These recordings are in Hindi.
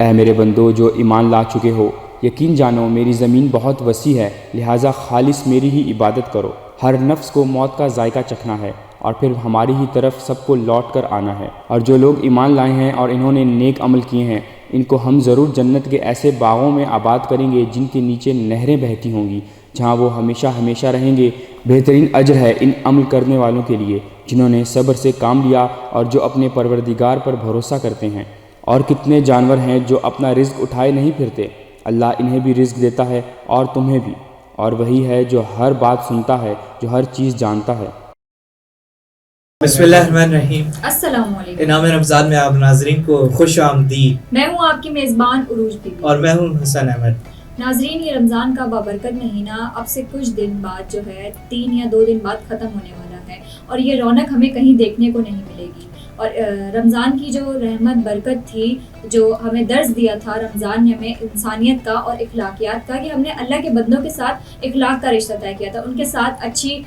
ऐ मेरे बंदो जो ईमान ला चुके हो, यकीन जानो मेरी ज़मीन बहुत वसी है, लिहाजा खालिस मेरी ही इबादत करो। हर नफ्स को मौत का जायका चखना है और फिर हमारी ही तरफ सबको लौट कर आना है। और जो लोग ईमान लाए हैं और इन्होंने नेक अमल किए हैं, इनको हम ज़रूर जन्नत के ऐसे बागों में आबाद करेंगे जिनके नीचे नहरें बहती होंगी, जहाँ वो हमेशा हमेशा रहेंगे। बेहतरीन अजर है इन अमल करने वालों के लिए जिन्होंने सब्र से काम लिया और जो अपने परवरदिगार पर भरोसा करते हैं। और कितने जानवर हैं जो अपना रिज़्क़ उठाए नहीं फिरते, अल्लाह इन्हें भी रिज़्क़ देता है और तुम्हें भी, और वही है जो हर बात सुनता है, जो हर चीज़ जानता है। बिस्मिल्लाहिर्रहमानिर्रहीम। अस्सलाम वालेकुम। इनाम रमज़ान में आप नाज़रीन को खुश आमदीद। मैं हूँ आपकी मेज़बान उरूज बीबी और मैं हूँ हसन अहमद। नाज़रीन, ये रमज़ान का बाबरकत महीना अब से कुछ दिन बाद जो है 3 या 2 दिन बाद ख़त्म होने वाला है और ये रौनक हमें कहीं देखने को नहीं मिलेगी। और रमज़ान की जो रहमत बरकत थी, जो हमें दर्ज दिया था रमज़ान ने हमें इंसानियत का और इखलाकियात का, कि हमने अल्लाह के बंदों के साथ इखलाक का रिश्ता तय किया था, उनके साथ अच्छे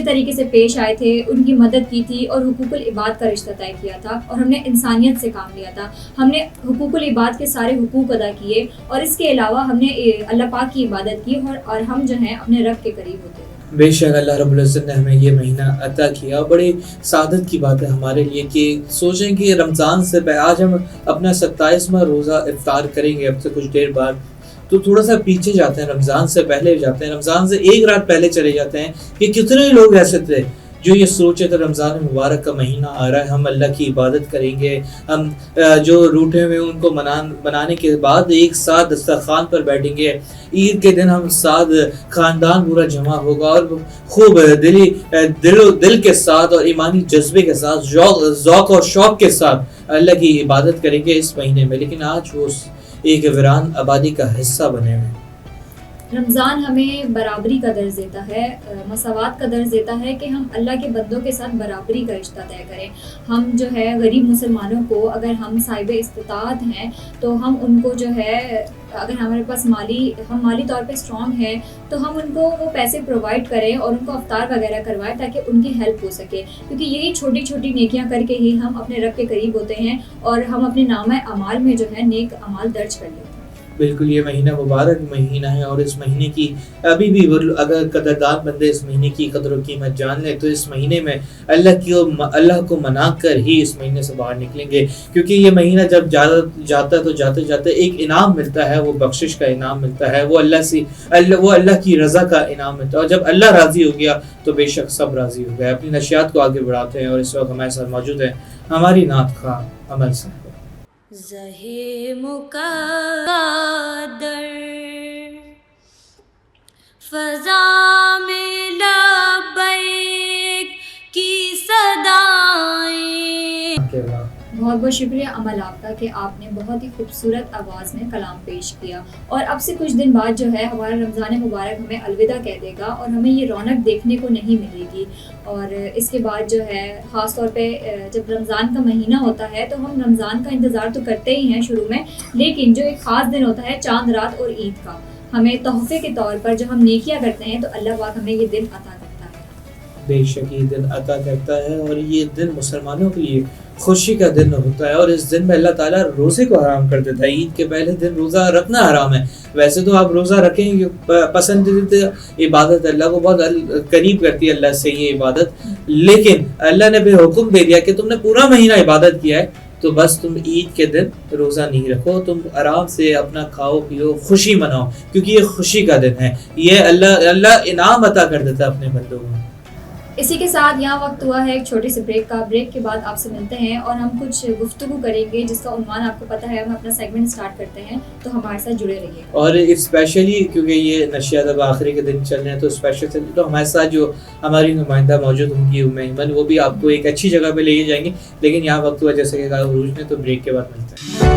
तरीके से पेश आए थे, उनकी मदद की थी और हुकूकुल इबाद का रिश्ता तय किया था और हमने इंसानियत से काम लिया था। हमने हुकूकुल इबाद के सारे हुकूक अदा किए और इसके अलावा हमने अल्लाह पाक की इबादत की और हम जो हैं अपने रब के करीब होते हैं। बेशक अल्लाह रब्बुल इज़्ज़त ने हमें ये महीना अता किया। बड़ी सादत की बात है हमारे लिए कि सोचें कि रमज़ान से आज हम अपना 27वां रोज़ा इफ्तार करेंगे अब से कुछ देर बाद, तो थोड़ा सा पीछे जाते हैं, रमज़ान से पहले जाते हैं, रमज़ान से एक रात पहले चले जाते हैं कि कितने लोग ऐसे थे जो ये सोचे थे रमज़ान मुबारक का महीना आ रहा है, हम अल्लाह की इबादत करेंगे, हम जो रूठे हुए उनको बनाने के बाद एक साथ दस्तरखान पर बैठेंगे, ईद के दिन हम साथ ख़ानदान पूरा जमा होगा और खूब दिल के साथ और ईमानी जज्बे के साथ ज़ौक़ और शौक़ के साथ अल्लाह की इबादत करेंगे इस महीने में। लेकिन आज वो एक वीरान आबादी का हिस्सा बने हुए। रमज़ान हमें बराबरी का दर्ज देता है, मसावात का दर्ज देता है कि हम अल्लाह के बंदों के साथ बराबरी का रिश्ता तय करें। हम जो है गरीब मुसलमानों को, अगर हम साहिब इस्तिताअत हैं तो हम उनको जो है, अगर हमारे पास हम माली तौर पे स्ट्रॉन्ग हैं तो हम उनको वो पैसे प्रोवाइड करें और उनको अफ्तार वगैरह करवाएं ताकि उनकी हेल्प हो सके, क्योंकि यही छोटी छोटी नेकियां करके ही हम अपने रब के करीब होते हैं और हम अपने नामे अमाल में जो है नेक अमाल दर्ज कर लेते हैं। बिल्कुल, ये महीना मुबारक महीना है और इस महीने की अभी भी अगर कदरदान बंदे इस महीने की कदर और कीमत जान ले तो इस महीने में अल्लाह को मनाकर ही इस महीने से बाहर निकलेंगे। क्योंकि ये महीना जब जाता है तो जाते जाते एक इनाम मिलता है, वो बख्शिश का इनाम मिलता है, वो अल्लाह की रज़ा का इनाम मिलता है और जब अल्लाह राज़ी हो गया तो बेशक सब राज़ी हो गया। अपनी नशियात को आगे बढ़ाते हैं और इस वक्त हमारे साथ मौजूद है हमारी नात खां अमल साहब। ज़हे मुक़द्दर फ़ज़ा में लब्बैक की सदाएं। बहुत बहुत शुक्रिया अमल आपका कि आपने बहुत ही खूबसूरत आवाज़ में कलाम पेश किया। और अब से कुछ दिन बाद जो है हमारा रमज़ान मुबारक हमें अलविदा कह देगा और हमें ये रौनक देखने को नहीं मिलेगी। और इसके बाद जो है ख़ास तौर पे जब रमज़ान का महीना होता है तो हम रमज़ान का इंतज़ार तो करते ही हैं शुरू में, लेकिन जो एक ख़ास दिन होता है चांद रात और ईद का, हमें तोहफ़े के तौर पर जो हम नेकियां करते हैं तो अल्लाह पाक हमें ये दिन अता करता है। बेशक ये दिन अता करता है और ये दिन मुसलमानों के लिए खुशी का दिन होता है और इस दिन में अल्लाह ताला रोज़े को हराम कर देता है। ईद के पहले दिन रोज़ा रखना हराम है। वैसे तो आप रोज़ा रखें, पसंदीदा इबादत अल्लाह को बहुत करीब करती है अल्लाह से ये इबादत, लेकिन अल्लाह ने भी हुक्म दे दिया कि तुमने पूरा महीना इबादत किया है तो बस तुम ईद के दिन रोज़ा नहीं रखो, तुम आराम से अपना खाओ पियो, खुशी मनाओ, क्योंकि ये खुशी का दिन है। ये अल्लाह इनाम अता कर देता है अपने बंदों को। इसी के साथ यहाँ वक्त हुआ है एक छोटे से ब्रेक का। ब्रेक के बाद आपसे मिलते हैं और हम कुछ गुफ्तगू करेंगे जिसका उन्वान आपको पता है। हम अपना सेगमेंट स्टार्ट करते हैं तो हमारे साथ जुड़े रहिए। और स्पेशली क्योंकि ये नशियात अब आखिरी के दिन चल रहे हैं तो स्पेशल तो हमारे साथ जो हमारी नुमाइंदा मौजूद होंगी मेहमान, वो भी आपको एक अच्छी जगह पे ले जाएंगे। लेकिन यहाँ वक्त हुआ जैसे कि उरूज में, तो ब्रेक के बाद मिलते हैं।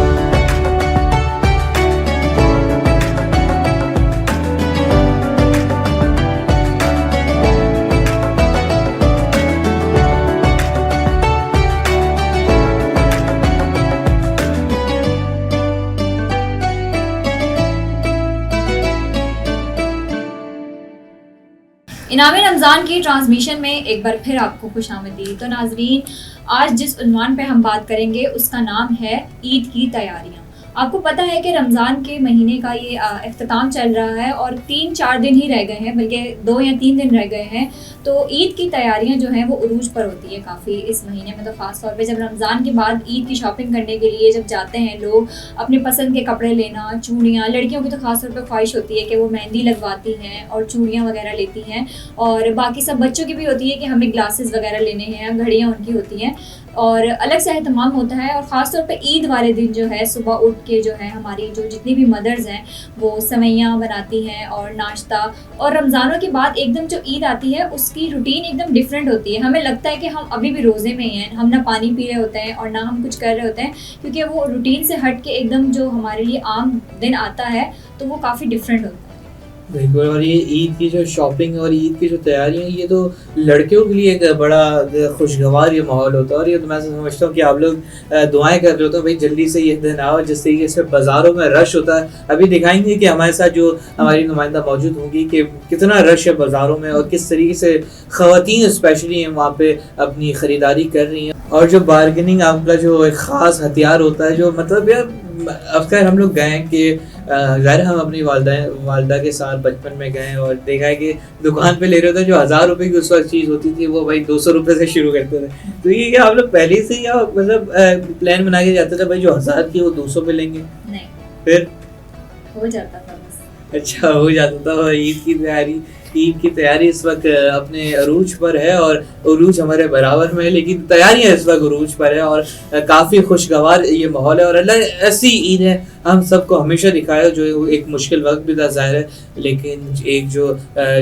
इनाम रमज़ान की ट्रांसमिशन में एक बार फिर आपको खुशामदीद। तो नाजरीन, आज जिस उन्वान पे हम बात करेंगे उसका नाम है ईद की तैयारियां। आपको पता है कि रमज़ान के महीने का ये इख्तिताम चल रहा है और 3-4 दिन ही रह गए हैं, बल्कि 2 या 3 दिन रह गए हैं। तो ईद की तैयारियां जो हैं वो उरूज पर होती है काफ़ी इस महीने में। तो ख़ास तौर पे जब रमज़ान के बाद ईद की शॉपिंग करने के लिए जब जाते हैं लोग, अपने पसंद के कपड़े लेना, चूड़ियाँ, लड़कियों की तो ख़ास तौर पे ख्वाहिश होती है कि वो मेहंदी लगवाती हैं और चूड़ियाँ वगैरह लेती हैं, और बाकी सब बच्चों की भी होती है कि हमें ग्लासेस वगैरह लेने हैं, घड़ियाँ उनकी होती हैं और अलग से एहतमाम होता है। और ख़ास तौर पे ईद वाले दिन जो है सुबह उठ के जो है हमारी जो जितनी भी मदर्स हैं वो सवैयाँ बनाती हैं और नाश्ता। और रमज़ानों के बाद एकदम जो ईद आती है उसकी रूटीन एकदम डिफरेंट होती है। हमें लगता है कि हम अभी भी रोज़े में ही हैं, हम ना पानी पी रहे होते हैं और ना हम कुछ कर रहे होते हैं, क्योंकि वो रूटीन से हट के एकदम जो हमारे लिए आम दिन आता है तो वो काफ़ी डिफरेंट होता है। बिल्कुल। और ये ईद की जो शॉपिंग और ईद की जो तैयारियां, ये तो लड़कियों के लिए एक बड़ा खुशगवार ये माहौल होता है। और ये तो मैं समझता हूँ कि आप लोग दुआएं कर रहे हो तो भाई जल्दी से ये दिन आओ, जिस तरीके से बाज़ारों में रश होता है। अभी दिखाएंगे कि हमारे साथ जो हमारी नुमाइंदा मौजूद होंगी कि कितना रश है बाज़ारों में और किस तरीके से ख़वातीन स्पेशली वहाँ पे अपनी ख़रीदारी कर रही हैं। और जो बार्गेनिंग आपका जो एक ख़ास हथियार होता है, जो मतलब यार अब खैर हम लोग गए कि ज़ाहिर हम अपनी वालदा के साथ बचपन में गए और देखा है कि दुकान पे ले रहे थे जो 1000 रुपए की उस वक्त चीज़ होती थी वो भाई 200 रुपए से शुरू करते थे। तो ये आप लोग पहले से या मतलब प्लान बना के जाते थे भाई जो 1000 की वो 200 पे लेंगे? नहीं, फिर हो जाता था बस। अच्छा, हो जाता था। ईद की तैयारी इस वक्त अपने अरूज पर है और अरूज हमारे बराबर में है, लेकिन तैयारियां इस वक्त अरूज पर है और काफ़ी खुशगवार ये माहौल है। और अल्लाह ऐसी ईद है हम सबको हमेशा दिखाया, जो एक मुश्किल वक्त भी था ज़ाहिर है, लेकिन एक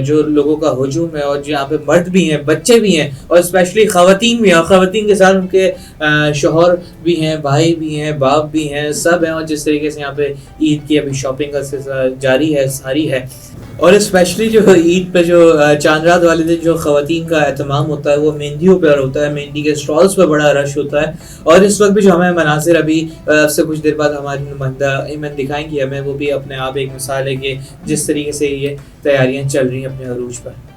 जो लोगों का हुजूम है और यहाँ पे मर्द भी हैं, बच्चे भी हैं और स्पेशली ख़वातीन भी हैं, ख़वातीन के साथ उनके शोहर भी हैं, भाई भी हैं, बाप भी हैं, सब हैं। और जिस तरीके से यहाँ पे ईद की अभी शॉपिंग का सिलसिला जारी है, सारी है। और स्पेशली जो ईद पे जो चांद रात वाले दिन जो ख़वातीन का एहतमाम होता है वो मेहंदियों पर होता है, मेहंदी के स्टॉल्स पर बड़ा रश होता है। और इस वक्त भी जो हमें मनासिर अभी से कुछ देर बाद हमारी नुमाइंदा ईमन दिखाएंगी हमें, वो भी अपने आप एक मिसाल है कि जिस तरीके से ये तैयारियां चल रही हैं अपने अरूज पर।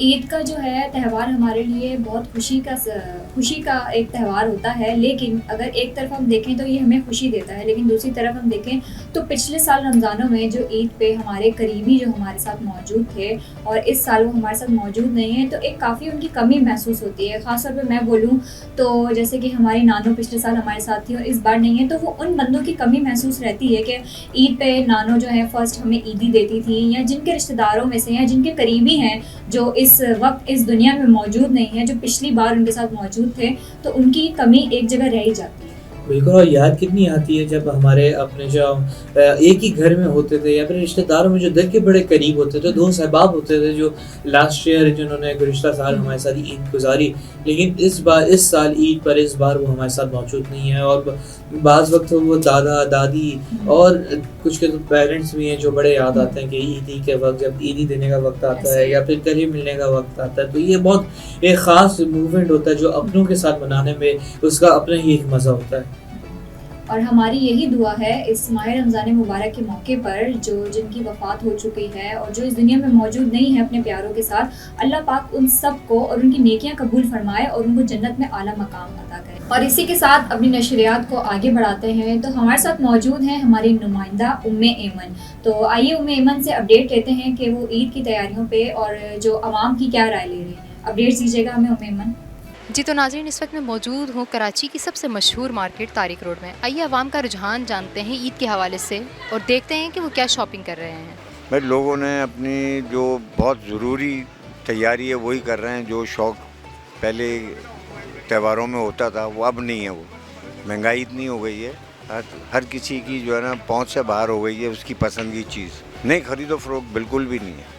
ईद का जो है त्यौहार हमारे लिए बहुत खुशी का एक त्यौहार होता है, लेकिन अगर एक तरफ हम देखें तो ये हमें खुशी देता है, लेकिन दूसरी तरफ हम देखें तो पिछले साल रमज़ानों में जो ईद पे हमारे करीबी जो हमारे साथ मौजूद थे और इस साल वो हमारे साथ मौजूद नहीं है, तो एक काफ़ी उनकी कमी महसूस होती है। ख़ासतौर पर मैं बोलूँ तो जैसे कि हमारी नानो पिछले साल हमारे साथ थी और इस बार नहीं है, तो वो उन बंदों की कमी महसूस रहती है कि ईद पे नानो जो है फ़र्स्ट हमें ईदी देती थी, या जिनके रिश्तेदारों में से या जिनके करीबी हैं जो इस वक्त इस दुनिया में मौजूद नहीं है, जो पिछली बार उनके साथ मौजूद थे, तो उनकी कमी एक जगह रह ही जाती है। बिल्कुल। और याद कितनी आती है जब हमारे अपने जो एक ही घर में होते थे या फिर रिश्तेदारों में जो दिल के बड़े करीब होते थे, 2 सहबाब होते थे जो लास्ट ईयर जिन्होंने गुज़िश्ता साल हमारे साथ ईद गुज़ारी, लेकिन इस साल ईद पर इस बार वो हमारे साथ मौजूद नहीं है। और बाज़ वक़्त वो दादा, दादी और कुछ के तो पेरेंट्स भी हैं जो बड़े याद आते हैं कि ईदी के वक़्त जब ईदी देने का वक़्त आता है या फिर गले मिलने का वक़्त आता है, तो ये बहुत एक ख़ास मूवमेंट होता है जो अपनों के साथ मनाने में उसका अपना ही एक मज़ा होता है। और हमारी यही दुआ है इस माह रमज़ान मुबारक के मौके पर जो जिनकी वफ़ात हो चुकी है और जो इस दुनिया में मौजूद नहीं है अपने प्यारों के साथ, अल्लाह पाक उन सब को और उनकी नेकियां कबूल फरमाए और उनको जन्नत में आला मकाम अता करे। और इसी के साथ अपनी नशरियात को आगे बढ़ाते हैं तो हमारे साथ मौजूद हैं हमारी नुमाइंदा उम्मे ऐमन। तो आइए उम्मे ऐमन से अपडेट लेते हैं कि वो ईद की तैयारियों पर और जो आवाम की क्या राय ले रही हैं। अपडेट दीजिएगा हमें उम्मे ऐमन। जी तो नाज़रीन, इस वक्त मैं मौजूद हूँ कराची की सबसे मशहूर मार्केट तारिक रोड में। आइए आवाम का रुझान जानते हैं ईद के हवाले से और देखते हैं कि वो क्या शॉपिंग कर रहे हैं। भाई लोगों ने अपनी जो बहुत ज़रूरी तैयारी है वही कर रहे हैं। जो शौक़ पहले त्योहारों में होता था वो अब नहीं है। वो महंगाई इतनी हो गई है, हर किसी की जो है ना पहुँच से बाहर हो गई है उसकी पसंद की चीज़। नहीं खरीदो फरोख्त बिल्कुल भी नहीं है।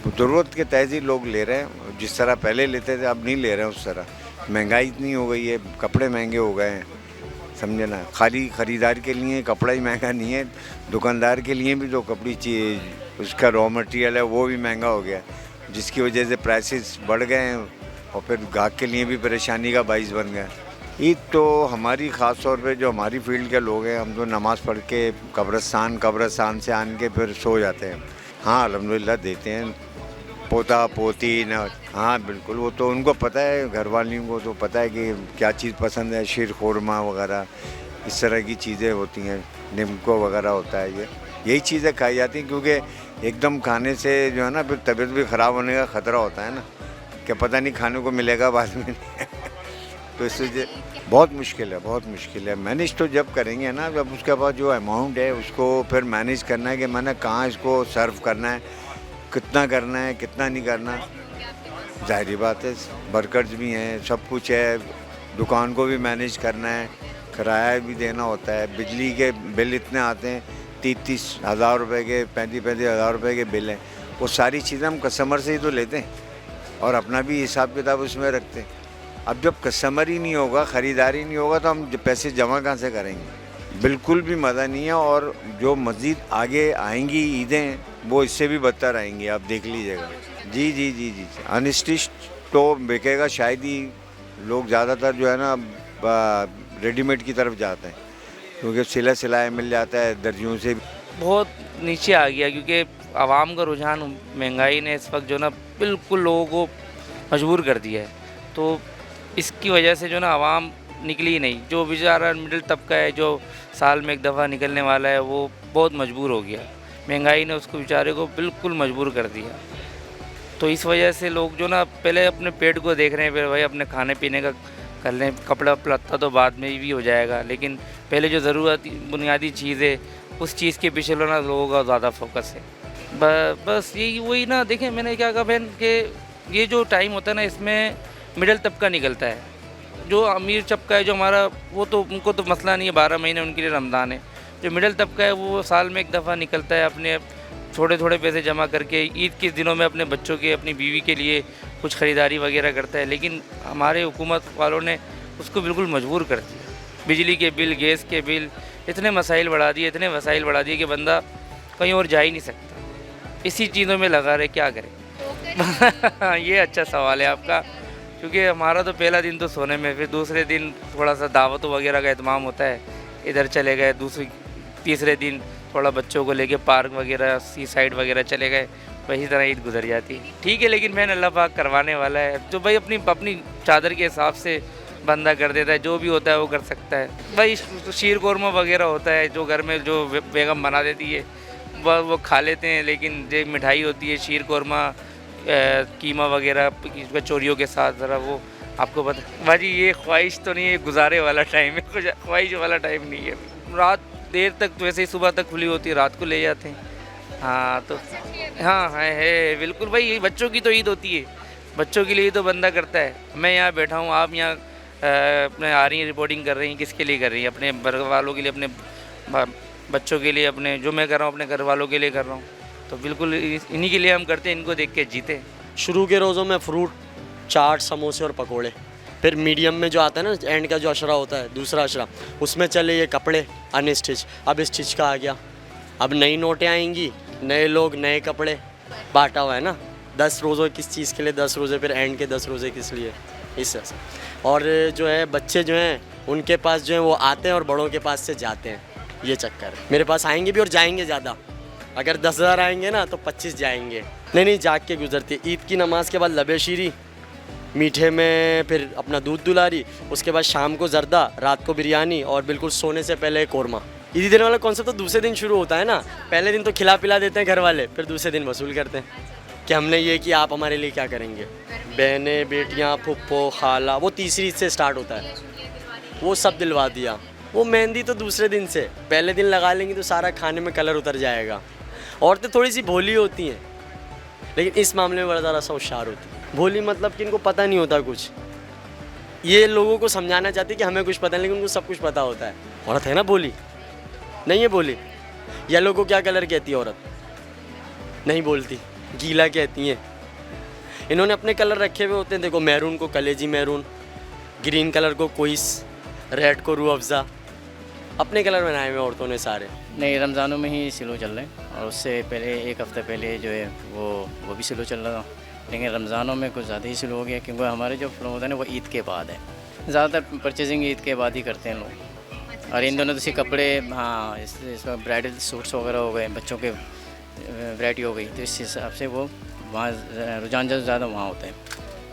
ज़रूरत के तहत ही लोग ले रहे हैं, जिस तरह पहले लेते थे अब नहीं ले रहे हैं उस तरह। महंगाई इतनी हो गई है, कपड़े महंगे हो गए हैं, समझे ना। खाली ख़रीदार के लिए कपड़ा ही महंगा नहीं है, दुकानदार के लिए भी जो कपड़ी चीज़ उसका रॉ मटेरियल है वो भी महंगा हो गया, जिसकी वजह से प्राइसेस बढ़ गए हैं और फिर ग्राहक के लिए भी परेशानी का बाइस बन गया। ईद तो हमारी ख़ास तौर पे जो हमारी फील्ड के लोग हैं, हम तो नमाज़ पढ़ के कब्रस्तान से आन के फिर सो जाते हैं। हाँ अल्हम्दुलिल्लाह देते हैं पोता पोती न। हाँ बिल्कुल, वो तो उनको पता है, घर वालों को तो पता है कि क्या चीज़ पसंद है। शीर खुरमा वगैरह इस तरह की चीज़ें होती हैं, निमको वगैरह होता है, यही चीज़ें खाई जाती हैं। क्योंकि एकदम खाने से जो है ना फिर तबीयत भी ख़राब होने का ख़तरा होता है ना, कि पता नहीं खाने को मिलेगा बाद में तो इससे बहुत मुश्किल है। मैनेज तो जब करेंगे ना, जब उसके बाद जो अमाउंट है उसको फिर मैनेज करना है कि मैंने कहाँ इसको सर्व करना है, कितना करना है, कितना नहीं करना। ज़ाहिर बात है, वर्कर्स भी हैं, सब कुछ है, दुकान को भी मैनेज करना है, किराया भी देना होता है, बिजली के बिल इतने आते हैं 30-30 हज़ार रुपये के, 35-35 हज़ार रुपये के बिल हैं। वो सारी चीज़ें हम कस्टमर से ही तो लेते हैं और अपना भी हिसाब किताब उसमें रखते हैं। अब जब कस्टमर ही नहीं होगा, ख़रीदारी नहीं होगा, तो हम पैसे जमा कहाँ से करेंगे। बिल्कुल भी मज़ा नहीं है। और जो मज़ीद आगे आएंगी ईदें वो इससे भी बदतर आएंगी, आप देख लीजिएगा। जी अनस्टिच तो बिकेगा शायद ही। लोग ज़्यादातर जो है ना रेडीमेड की तरफ जाते हैं, क्योंकि सिलाया मिल जाता है दर्जियों से। बहुत नीचे आ गया क्योंकि आवाम का रुझान महंगाई ने इस वक्त जो ना बिल्कुल लोगों को मजबूर कर दिया है। तो इसकी वजह से जो ना आवाम निकली ही नहीं। जो बेचारा मिडिल तबका है जो साल में एक दफ़ा निकलने वाला है वो बहुत मजबूर हो गया। महंगाई ने उसको बेचारे को बिल्कुल मजबूर कर दिया। तो इस वजह से लोग जो ना पहले अपने पेट को देख रहे हैं, फिर भाई अपने खाने पीने का कर लें, कपड़ा लत्ता तो बाद में भी हो जाएगा, लेकिन पहले जो ज़रूरत बुनियादी चीज़ है उस चीज़ के पीछे ना लोगों का ज़्यादा फोकस है। बस यही वही ना, देखें मैंने क्या कहा बहन कि ये जो टाइम होता है ना इसमें मिडिल तबका निकलता है। जो अमीर तबका है जो हमारा, वो तो उनको तो मसला नहीं है, 12 महीने उनके लिए रमज़ान है। जो मिडिल तबका है वो साल में एक दफ़ा निकलता है, अपने थोड़े थोड़े पैसे जमा करके ईद के दिनों में अपने बच्चों के, अपनी बीवी के लिए कुछ ख़रीदारी वगैरह करता है। लेकिन हमारे हुकूमत वालों ने उसको बिल्कुल मजबूर कर दिया। बिजली के बिल, गैस के बिल, इतने वसाइल बढ़ा दिए कि बंदा कहीं और जा ही नहीं सकता। इसी चीज़ों में लगा रहे, क्या करें ये अच्छा सवाल है आपका, क्योंकि हमारा तो पहला दिन तो सोने में, फिर दूसरे दिन थोड़ा सा दावतों वगैरह का एहतमाम होता है, इधर चले गए। तीसरे दिन थोड़ा बच्चों को लेके पार्क वगैरह, सी साइड वगैरह चले गए। वही तरह ईद गुजर जाती है। ठीक है, लेकिन मैंने अल्लाह पाक करवाने वाला है, तो भाई अपनी चादर के हिसाब से बंदा कर देता है। जो भी होता है वो कर सकता है। भाई शीर कोरमा वगैरह होता है जो घर में जो बेगम बना देती है वो खा लेते हैं। लेकिन जो मिठाई होती है शीर कोरमा, कीमा वगैरह कचौरियों के साथ, ज़रा वो आपको पता भाजी, ये ख्वाहिश तो नहीं है, गुजारे वाला टाइम है, कुछ ख्वाहिश वाला टाइम नहीं है। रात देर तक तो वैसे ही सुबह तक खुली होती है, रात को ले जाते हैं। हाँ तो हाँ है बिल्कुल भाई। बच्चों की तो ईद होती है, बच्चों के लिए तो बंदा करता है। मैं यहाँ बैठा हूँ, आप यहाँ अपने आ रही हैं रिपोर्टिंग कर रही हैं, किसके लिए कर रही हैं? अपने घर वालों के लिए, अपने बच्चों के लिए, अपने जो मैं कर रहा हूँ अपने घर वालों के लिए कर रहा हूँ। तो बिल्कुल इन्हीं के लिए हम करते हैं, इनको देख के जीते। शुरू के रोज़ों में फ्रूट, चाट, समोसे और पकोड़े, फिर मीडियम में जो आता है ना एंड का जो अशरा होता है, दूसरा अशरा, उसमें चले ये कपड़े अनस्टिच, अब स्टिच का आ गया। अब नई नोटें आएंगी, नए लोग, नए कपड़े, बांटा हुआ है ना। 10 रोज़े किस चीज़ के लिए, 10 रोज़े, फिर एंड के 10 रोज़े किस लिए, इस तरह से। और जो है बच्चे जो हैं उनके पास जो है वो आते हैं और बड़ों के पास से जाते हैं, ये चक्कर है। मेरे पास आएंगे भी और जाएंगे ज़्यादा। अगर 10,000 आएंगे ना तो 25 जाएंगे। नहीं जाग के गुजरती है। ईद की नमाज़ के बाद लबे शीरी, मीठे में फिर अपना दूध दुलारी, उसके बाद शाम को जर्दा, रात को बिरयानी और बिल्कुल सोने से पहले कोरमा। ईदी देने वाला कॉन्सेप्ट तो दूसरे दिन शुरू होता है ना। पहले दिन तो खिला पिला देते हैं घर वाले, फिर दूसरे दिन वसूल करते हैं कि हमने ये किया, आप हमारे लिए क्या करेंगे। बहनें, बेटियाँ, फुप्पो, खाला, वो तीसरी ईद से स्टार्ट होता है, वो सब दिलवा दिया। वो मेहंदी तो दूसरे दिन से, पहले दिन लगा लेंगी तो सारा खाने में कलर उतर जाएगा। औरतें थोड़ी सी भोली होती हैं, लेकिन इस मामले में बड़ा ज़्यादा सा होशियार होती है। भोली मतलब कि इनको पता नहीं होता कुछ। ये लोगों को समझाना चाहती है कि हमें कुछ पता नहीं, लेकिन उनको सब कुछ पता होता है। औरत है ना भोली, नहीं है भोली। येलो को क्या कलर कहती है औरत? नहीं बोलती, गीला कहती हैं। इन्होंने अपने कलर रखे हुए होते हैं, देखो मैरून को कलेजी मैरून, ग्रीन कलर को कोइस, रेड को रूह अफ़ज़ा, अपने कलर बनाए हुए औरतों ने सारे। नहीं, रमज़ानों में ही स्लो चल रहे हैं और उससे पहले 1 हफ़्ते पहले जो है वो भी स्लो चल रहा था, लेकिन रमज़ानों में कुछ ज़्यादा ही स्लो हो गया, क्योंकि हमारे जो फ्लो होता है ना वो ईद के बाद है। ज़्यादातर परचेजिंग ईद के बाद ही करते हैं लोग। और इन दोनों दूसरे कपड़े, हाँ, इसमें ब्राइडल सूट्स वगैरह हो गए, बच्चों के वैरायटी हो गई, तो इस हिसाब से वो वहाँ रुझान ज़्यादा वहाँ होते हैं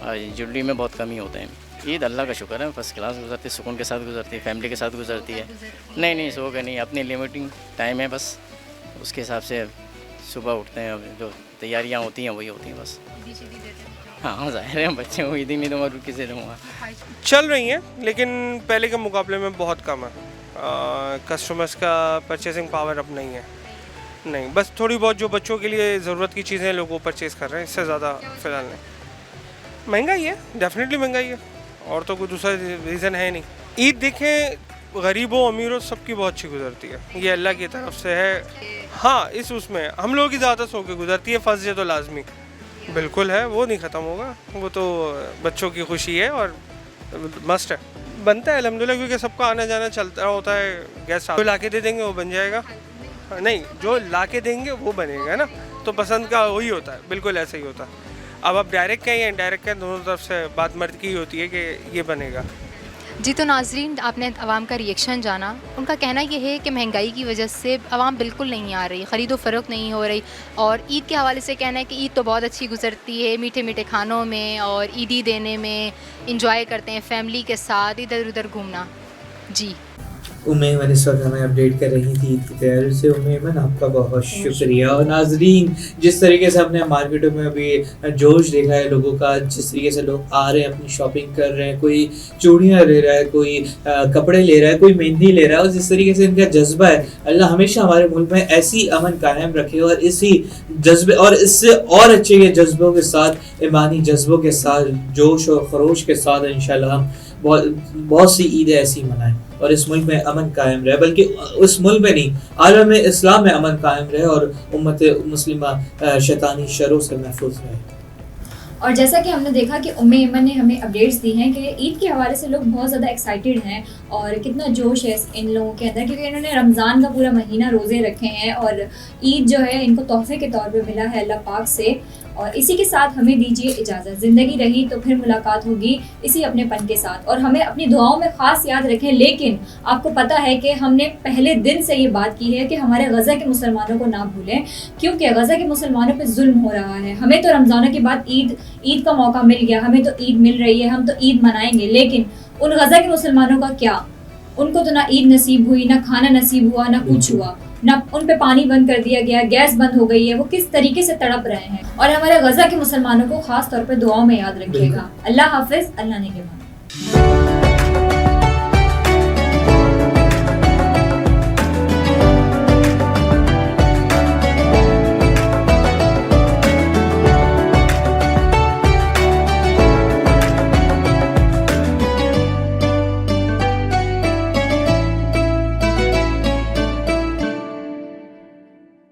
और ज्वेलरी में बहुत कमी होते हैं। ईद अल्लाह का शुक्र है फर्स्ट क्लास गुजरती है, सुकून के साथ गुजरती है, फैमिली के साथ गुजरती है। नहीं सो गए नहीं, अपनी लिमिटिंग टाइम है बस, उसके हिसाब से सुबह उठते हैं, जो तैयारियाँ होती हैं वही होती हैं बस। हाँ, ज़ाहिर है बच्चे को ईद ही नहीं दूँगा, रुकी से दूँगा। चल रही हैं, लेकिन पहले के मुकाबले में बहुत कम है। कस्टमर्स का परचेसिंग पावर अब नहीं है। नहीं, बस थोड़ी बहुत जो बच्चों के लिए ज़रूरत की चीज़ें लोग वो परचेज़ कर रहे हैं, इससे ज़्यादा फ़िलहाल नहीं। महंगाई है, डेफिनेटली महंगाई है, और तो कोई दूसरा रीज़न है नहीं। ईद देखें गरीबों अमीरों सबकी बहुत अच्छी गुजरती है, ये अल्लाह की तरफ से है। हाँ, इस उसमें हम लोगों की ज़्यादा सो के गुजरती है, फर्स्ट डे तो लाजमी बिल्कुल है, वो नहीं ख़त्म होगा, वो तो बच्चों की खुशी है और मस्ट है। बनता है अल्हम्दुलिल्लाह, क्योंकि सबका आना जाना चलता होता है। गेस्ट जो ला के दे देंगे वो बन जाएगा, नहीं जो ला के देंगे वो बनेगा ना, तो पसंद का वही होता है, बिल्कुल ऐसा ही होता है। अब आप डायरेक्ट कहें या इनडायरेक्ट कहें, दोनों तरफ से बात मर्द की होती है कि ये बनेगा। जी, तो नाजरीन, आपने आवाम का रिएक्शन जाना। उनका कहना ये है कि महंगाई की वजह से आवाम बिल्कुल नहीं आ रही, ख़रीदो फ़रोख्त नहीं हो रही, और ईद के हवाले से कहना है कि ईद तो बहुत अच्छी गुजरती है, मीठे मीठे खानों में और ईदी देने में, इंजॉय करते हैं फैमिली के साथ, इधर उधर घूमना। जी, उम्मेमन इस वक्त हमें अपडेट कर रही थी ईद की तैयारी से। उम्मेमन आपका बहुत शुक्रिया। और नाजरीन, जिस तरीके से हमने मार्केटों में अभी जोश देखा है लोगों का, जिस तरीके से लोग आ रहे हैं, अपनी शॉपिंग कर रहे हैं, कोई चूड़ियाँ ले रहा है, कोई कपड़े ले रहा है, कोई मेहंदी ले रहा है, और जिस तरीके से इनका जज्बा है, अल्लाह हमेशा हमारे मुल्क में ऐसी अमन कायम रखे और इसी जज्बे और इससे और अच्छे के जज्बों के साथ, ईमानी जज्बों के साथ, जोश और खरोश के साथ इंशाल्लाह हम बहुत सी ईदें ऐसी मनाएं और इस मुल्क में अमन कायम रहे, बल्कि उस मुल्क में नहीं, आलम में इस्लाम में अमन कायम रहे और उम्मत मुस्लिमा शैतानी शरों से महफूज रहे। और जैसा कि हमने देखा कि उम्मे ईमन ने हमें अपडेट्स दी हैं कि ईद के हवाले से लोग बहुत ज़्यादा एक्साइटेड हैं और कितना जोश है इन लोगों के अंदर, क्योंकि इन्होंने रमज़ान का पूरा महीना रोज़े रखे हैं और ईद जो है इनको तोहफे के तौर पे मिला है अल्लाह पाक से। और इसी के साथ हमें दीजिए इजाज़त। ज़िंदगी रही तो फिर मुलाकात होगी इसी अपनेपन के साथ, और हमें अपनी दुआओं में ख़ास याद रखें। लेकिन आपको पता है कि हमने पहले दिन से ये बात की है कि हमारे गज़ा के मुसलमानों को ना भूलें, क्योंकि गज़ा के मुसलमानों पे जुल्म हो रहा है। हमें तो रमज़ानों के बाद ईद का मौका मिल गया, हमें तो ईद मिल रही है, हम तो ईद मनाएंगे, लेकिन उन गज़ा के मुसलमानों का क्या? उनको तो ना ईद नसीब हुई, ना खाना नसीब हुआ, ना कुछ हुआ, ना उन पे पानी बंद कर दिया गया, गैस बंद हो गई है। वो किस तरीके से तड़प रहे हैं, और हमारे गज़ा के मुसलमानों को खास तौर पे दुआओं में याद रखिएगा। अल्लाह हाफिज़, अल्लाह ने के बाद।